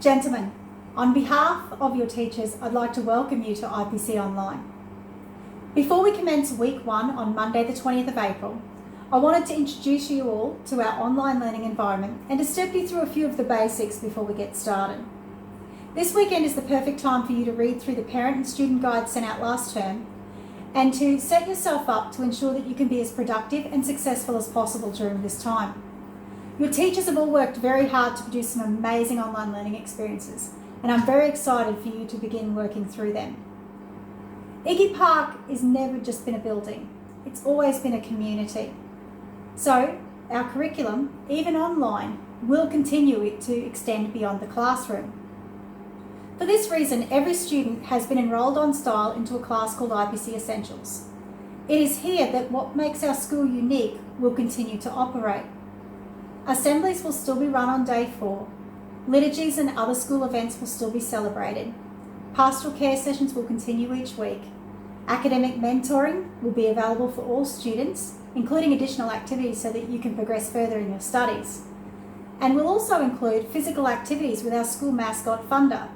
Gentlemen, on behalf of your teachers, I'd like to welcome you to IPCOnline. Before we commence week 1 on Monday the 20th of April, I wanted to introduce you all to our online learning environment and to step you through a few of the basics before we get started. This weekend is the perfect time for you to read through the parent and student guides sent out last term and to set yourself up to ensure that you can be as productive and successful as possible during this time. Your teachers have all worked very hard to produce some amazing online learning experiences, and I'm very excited for you to begin working through them. Iggy Park has never just been a building, it's always been a community. So our curriculum, even online, will continue to extend beyond the classroom. For this reason, every student has been enrolled on STILE into a class called IPC Essentials. It is here that what makes our school unique will continue to operate. Assemblies will still be run on day 4. Liturgies and other school events will still be celebrated. Pastoral care sessions will continue each week. Academic mentoring will be available for all students, including additional activities so that you can progress further in your studies. And we'll also include physical activities with our school mascot Funder.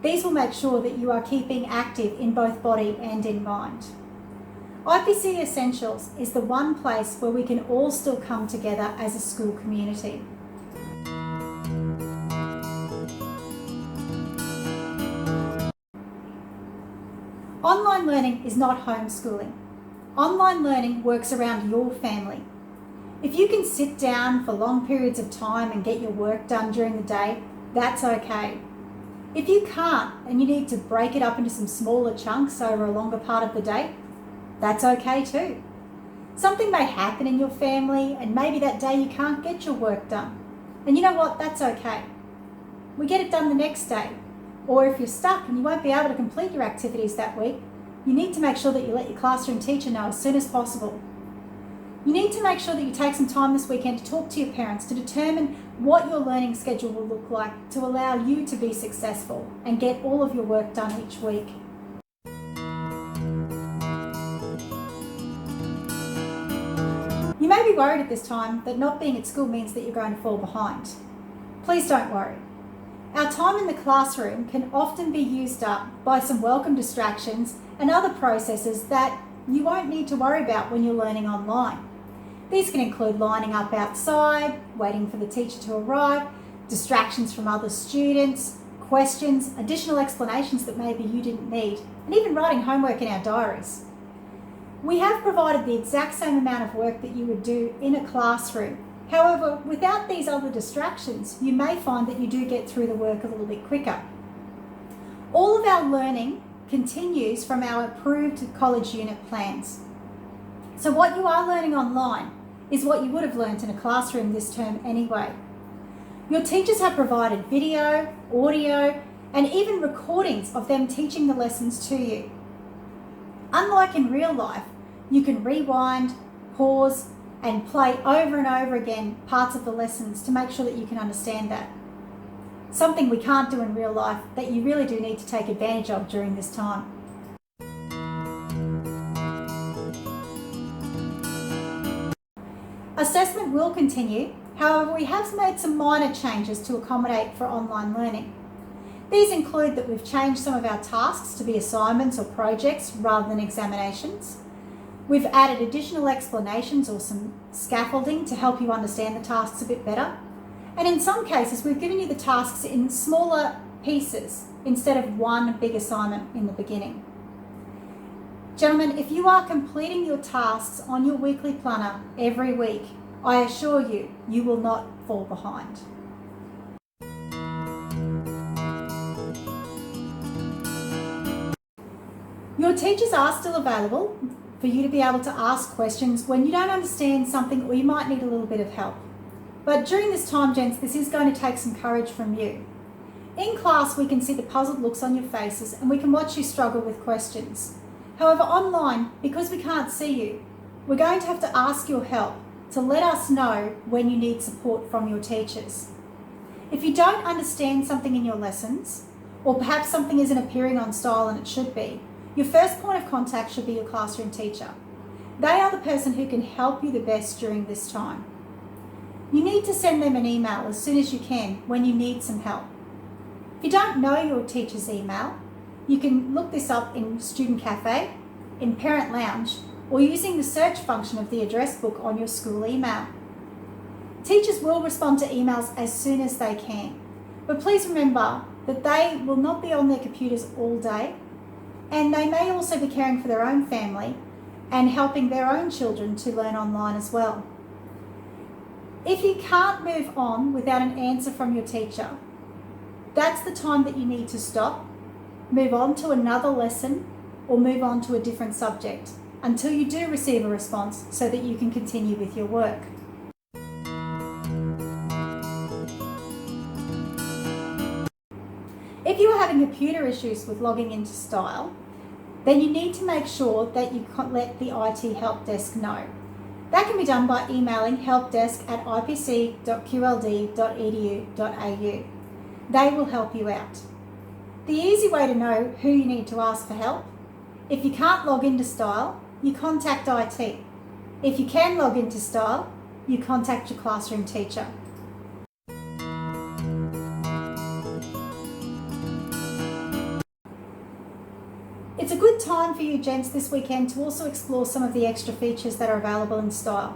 These will make sure that you are keeping active in both body and in mind. IPC Essentials is the one place where we can all still come together as a school community. Online learning is not homeschooling. Online learning works around your family. If you can sit down for long periods of time and get your work done during the day, that's okay. If you can't and you need to break it up into some smaller chunks over a longer part of the day, that's okay too. Something may happen in your family and maybe that day you can't get your work done. And you know what? That's okay. We get it done the next day. Or if you're stuck and you won't be able to complete your activities that week, you need to make sure that you let your classroom teacher know as soon as possible. You need to make sure that you take some time this weekend to talk to your parents to determine what your learning schedule will look like to allow you to be successful and get all of your work done each week. You may be worried at this time that not being at school means that you're going to fall behind. Please don't worry. Our time in the classroom can often be used up by some welcome distractions and other processes that you won't need to worry about when you're learning online. These can include lining up outside, waiting for the teacher to arrive, distractions from other students, questions, additional explanations that maybe you didn't need, and even writing homework in our diaries. We have provided the exact same amount of work that you would do in a classroom. However, without these other distractions, you may find that you do get through the work a little bit quicker. All of our learning continues from our approved college unit plans. So what you are learning online is what you would have learnt in a classroom this term anyway. Your teachers have provided video, audio, and even recordings of them teaching the lessons to you. Unlike in real life, you can rewind, pause, and play over and over again parts of the lessons to make sure that you can understand that. Something we can't do in real life that you really do need to take advantage of during this time. Assessment will continue, however we have made some minor changes to accommodate for online learning. These include that we've changed some of our tasks to be assignments or projects rather than examinations. We've added additional explanations or some scaffolding to help you understand the tasks a bit better. And in some cases, we've given you the tasks in smaller pieces instead of one big assignment in the beginning. Gentlemen, if you are completing your tasks on your weekly planner every week, I assure you, you will not fall behind. Your teachers are still available for you to be able to ask questions when you don't understand something or you might need a little bit of help. But during this time, gents, this is going to take some courage from you. In class, we can see the puzzled looks on your faces and we can watch you struggle with questions. However, online, because we can't see you, we're going to have to ask your help to let us know when you need support from your teachers. If you don't understand something in your lessons, or perhaps something isn't appearing on STILE and it should be, your first point of contact should be your classroom teacher. They are the person who can help you the best during this time. You need to send them an email as soon as you can when you need some help. If you don't know your teacher's email, you can look this up in Student Cafe, in Parent Lounge, or using the search function of the address book on your school email. Teachers will respond to emails as soon as they can, but please remember that they will not be on their computers all day, and they may also be caring for their own family and helping their own children to learn online as well. If you can't move on without an answer from your teacher, that's the time that you need to stop, move on to another lesson, or move on to a different subject until you do receive a response so that you can continue with your work. If you are having computer issues with logging into STILE, then you need to make sure that you let the IT help desk know. That can be done by emailing helpdesk@ipc.qld.edu.au. They will help you out. The easy way to know who you need to ask for help: if you can't log into STILE, you contact IT. If you can log into STILE, you contact your classroom teacher. It's a good time for you gents this weekend to also explore some of the extra features that are available in STILE.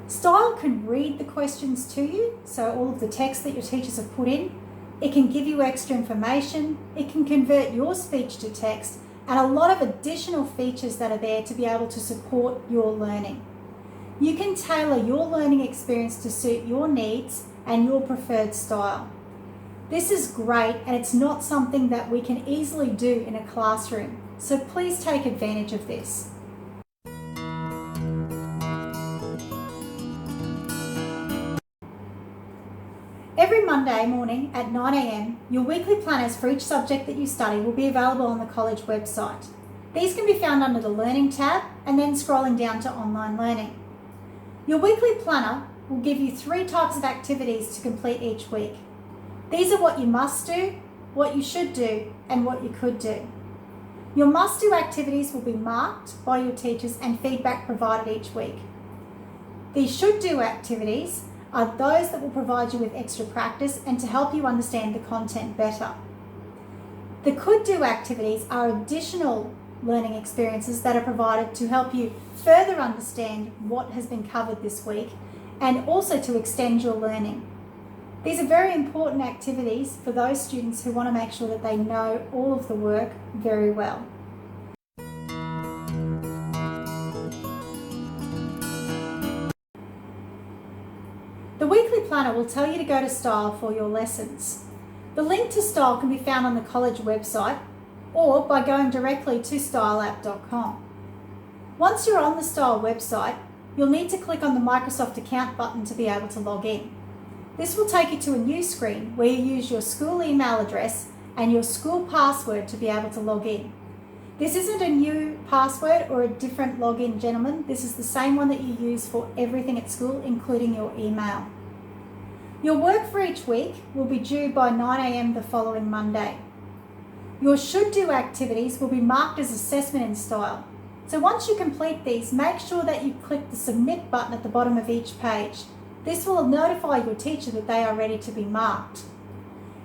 STILE can read the questions to you, so all of the text that your teachers have put in. It can give you extra information, it can convert your speech to text, and a lot of additional features that are there to be able to support your learning. You can tailor your learning experience to suit your needs and your preferred style. This is great, and it's not something that we can easily do in a classroom, so please take advantage of this. Every Monday morning at 9 a.m, your weekly planners for each subject that you study will be available on the college website. These can be found under the Learning tab and then scrolling down to Online Learning. Your weekly planner will give you 3 types of activities to complete each week. These are what you must do, what you should do, and what you could do. Your must-do activities will be marked by your teachers and feedback provided each week. The should-do activities are those that will provide you with extra practice and to help you understand the content better. The could-do activities are additional learning experiences that are provided to help you further understand what has been covered this week and also to extend your learning. These are very important activities for those students who want to make sure that they know all of the work very well. The weekly planner will tell you to go to STILE for your lessons. The link to STILE can be found on the college website or by going directly to styleapp.com. Once you're on the STILE website, you'll need to click on the Microsoft account button to be able to log in. This will take you to a new screen where you use your school email address and your school password to be able to log in. This isn't a new password or a different login, gentlemen. This is the same one that you use for everything at school, including your email. Your work for each week will be due by 9 a.m. the following Monday. Your should-do activities will be marked as assessment in STILE. So once you complete these, make sure that you click the submit button at the bottom of each page. This will notify your teacher that they are ready to be marked.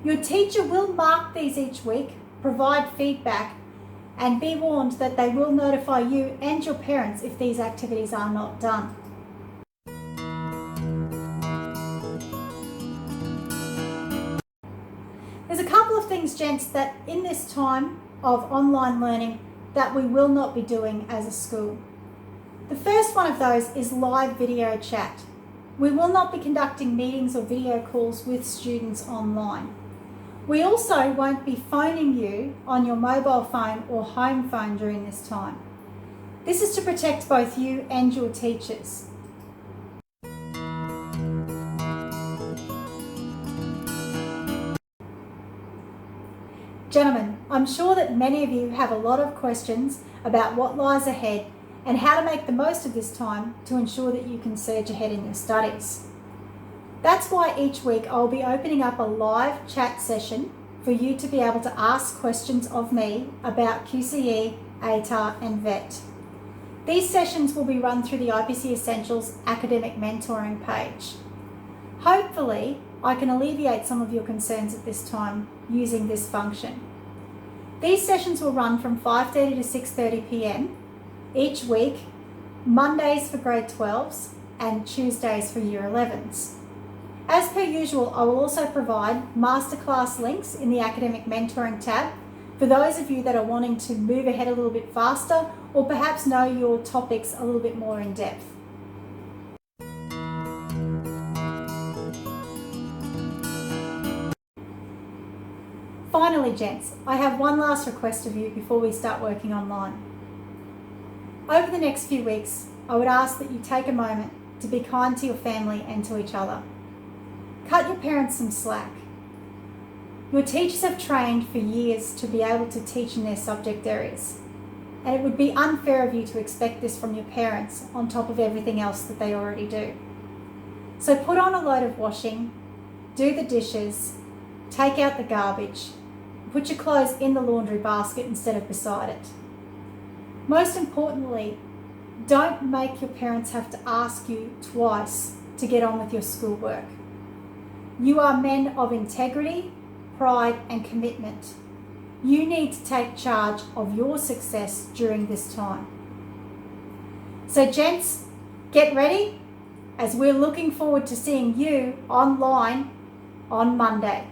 Your teacher will mark these each week, provide feedback, and be warned that they will notify you and your parents if these activities are not done. There's a couple of things, gents, that in this time of online learning that we will not be doing as a school. The first one of those is live video chat. We will not be conducting meetings or video calls with students online. We also won't be phoning you on your mobile phone or home phone during this time. This is to protect both you and your teachers. Gentlemen, I'm sure that many of you have a lot of questions about what lies ahead and how to make the most of this time to ensure that you can surge ahead in your studies. That's why each week I'll be opening up a live chat session for you to be able to ask questions of me about QCE, ATAR and VET. These sessions will be run through the IPC Essentials Academic Mentoring page. Hopefully, I can alleviate some of your concerns at this time using this function. These sessions will run from 5:30 to 6:30 p.m. each week, Mondays for grade 12s and Tuesdays for year 11s. As per usual, I will also provide masterclass links in the academic mentoring tab for those of you that are wanting to move ahead a little bit faster or perhaps know your topics a little bit more in depth. Finally, gents, I have one last request of you before we start working online. Over the next few weeks, I would ask that you take a moment to be kind to your family and to each other. Cut your parents some slack. Your teachers have trained for years to be able to teach in their subject areas, and it would be unfair of you to expect this from your parents on top of everything else that they already do. So put on a load of washing, do the dishes, take out the garbage, put your clothes in the laundry basket instead of beside it. Most importantly, don't make your parents have to ask you twice to get on with your schoolwork. You are men of integrity, pride and commitment. You need to take charge of your success during this time. So gents, get ready as we're looking forward to seeing you online on Monday.